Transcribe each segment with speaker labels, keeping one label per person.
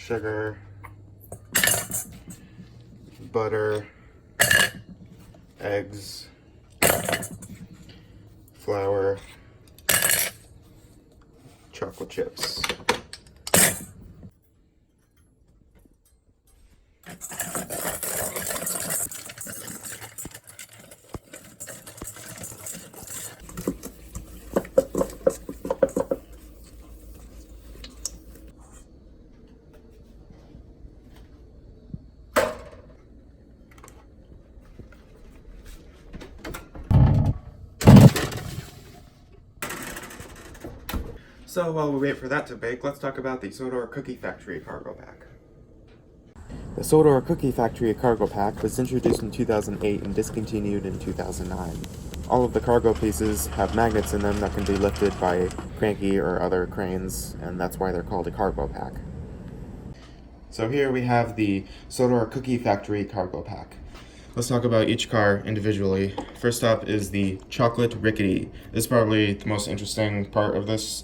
Speaker 1: sugar, butter, eggs, flour, chocolate chips. So while we wait for that to bake, let's talk about the Sodor Cookie Factory Cargo Pack. The Sodor Cookie Factory Cargo Pack was introduced in 2008 and discontinued in 2009. All of the cargo pieces have magnets in them that can be lifted by cranky or other cranes, and that's why they're called a cargo pack. So here we have the Sodor Cookie Factory Cargo Pack. Let's talk about each car individually. First up is the Chocolate Rickety. This is probably the most interesting part of this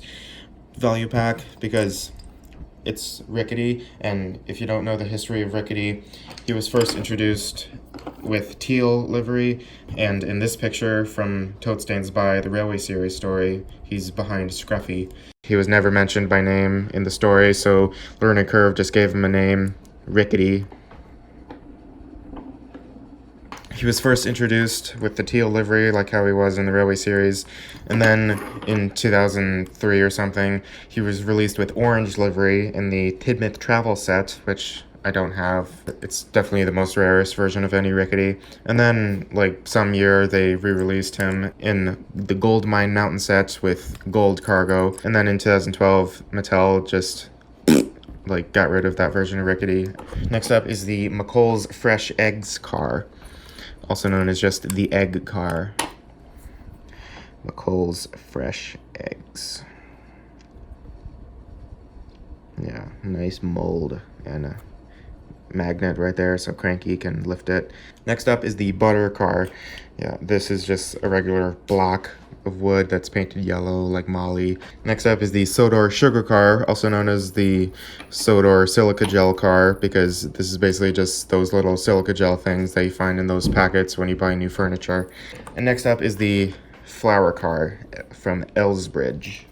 Speaker 1: value pack because it's Rickety, and if you don't know the history of Rickety, he was first introduced with teal livery, and in this picture from Toad Stands By, the Railway Series story, he's behind Scruffy. He was never mentioned by name in the story, so Learning Curve just gave him a name, Rickety. He was first introduced with the teal livery, like how he was in the Railway Series, and then in 2003 or something, he was released with orange livery in the Tidmouth Travel set, which I don't have. It's definitely the most rarest version of any Rickety. And then, like, some year, they re-released him in the Gold Mine Mountain set with gold cargo, and then in 2012, Mattel just like got rid of that version of Rickety. Next up is the McColl's Fresh Eggs car, also known as just the Egg car. McColl's Fresh Eggs. Yeah, nice mold and a magnet right there so Cranky can lift it. Next up is the Butter car. Yeah, this is just a regular block of wood that's painted yellow like Molly. Next up is the Sodor Sugar car, also known as the Sodor Silica Gel car, because this is basically just those little silica gel things that you find in those packets when you buy new furniture. And next up is the Flower car from Elsbridge.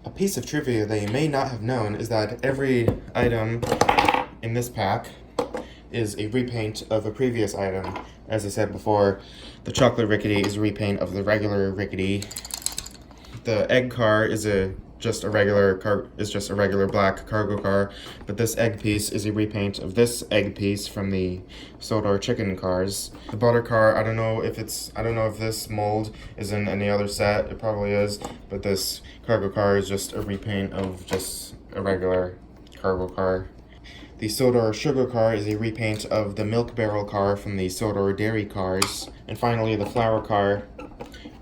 Speaker 1: A piece of trivia that you may not have known is that every item in this pack is a repaint of a previous item. As I said before, the Chocolate Rickety is a repaint of the regular Rickety. The Egg car is just a regular black cargo car, but this egg piece is a repaint of this egg piece from the Sodor chicken cars. The Butter car, I don't know if this mold is in any other set. It probably is, but this cargo car is just a repaint of just a regular cargo car. The Sodor Sugar car is a repaint of the Milk Barrel car from the Sodor Dairy cars. And finally, the Flower car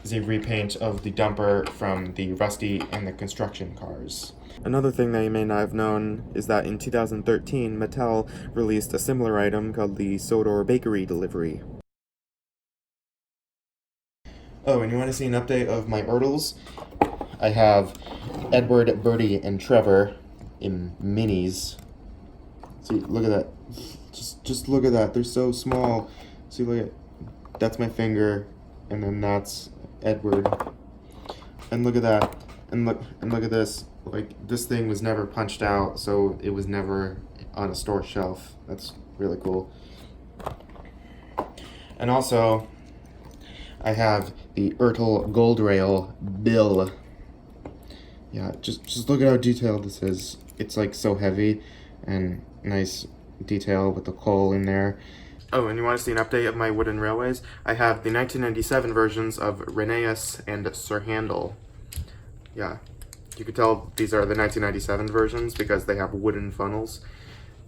Speaker 1: is a repaint of the Dumper from the Rusty and the Construction cars. Another thing that you may not have known is that in 2013, Mattel released a similar item called the Sodor Bakery Delivery. Oh, and you want to see an update of my Ertles? I have Edward, Bertie, and Trevor in minis. See, look at that. Just look at that. They're so small. See, look at, that's my finger, and then that's Edward. And look at that. And look at this. Like, this thing was never punched out, so it was never on a store shelf. That's really cool. And also, I have the Ertl Gold Rail Bill. Yeah, just look at how detailed this is. It's like so heavy and nice detail with the coal in there. Oh, and you want to see an update of my wooden railways? I have the 1997 versions of Rheneas and Sir Handel. Yeah, you could tell these are the 1997 versions because they have wooden funnels.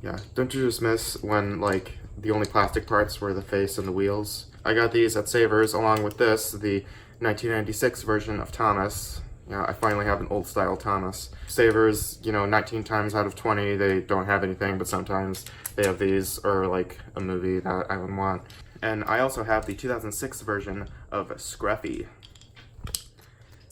Speaker 1: Yeah, don't you just miss when, like, the only plastic parts were the face and the wheels? I got these at Savers along with this, the 1996 version of Thomas. Yeah, I finally have an old-style Thomas. Savers, 19 times out of 20, they don't have anything, but sometimes they have these, or, like, a movie that I would want. And I also have the 2006 version of Scruffy,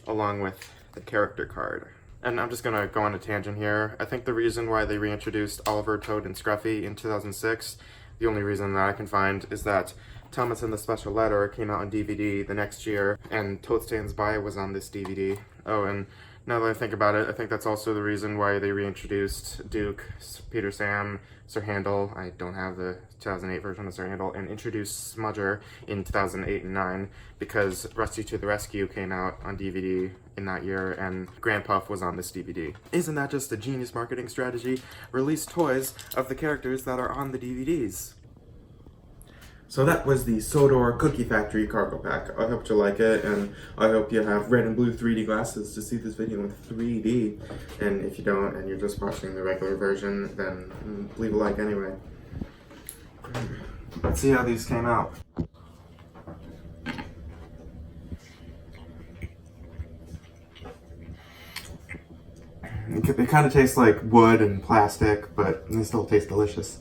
Speaker 1: along with the character card. And I'm just gonna go on a tangent here. I think the reason why they reintroduced Oliver, Toad, and Scruffy in 2006, the only reason that I can find is that Thomas and the Special Letter came out on DVD the next year, and Toad Stands By was on this DVD. Oh, and now that I think about it, I think that's also the reason why they reintroduced Duke, Peter Sam, Sir Handel. I don't have the 2008 version of Sir Handel, and introduced Smudger in 2008 and 9 because Rusty to the Rescue came out on DVD in that year, and Grandpuff was on this DVD. Isn't that just a genius marketing strategy? Release toys of the characters that are on the DVDs. So that was the Sodor Cookie Factory cargo pack. I hope you like it, and I hope you have red and blue 3D glasses to see this video in 3D. And if you don't, and you're just watching the regular version, then leave a like anyway. Let's see how these came out. They kind of taste like wood and plastic, but they still taste delicious.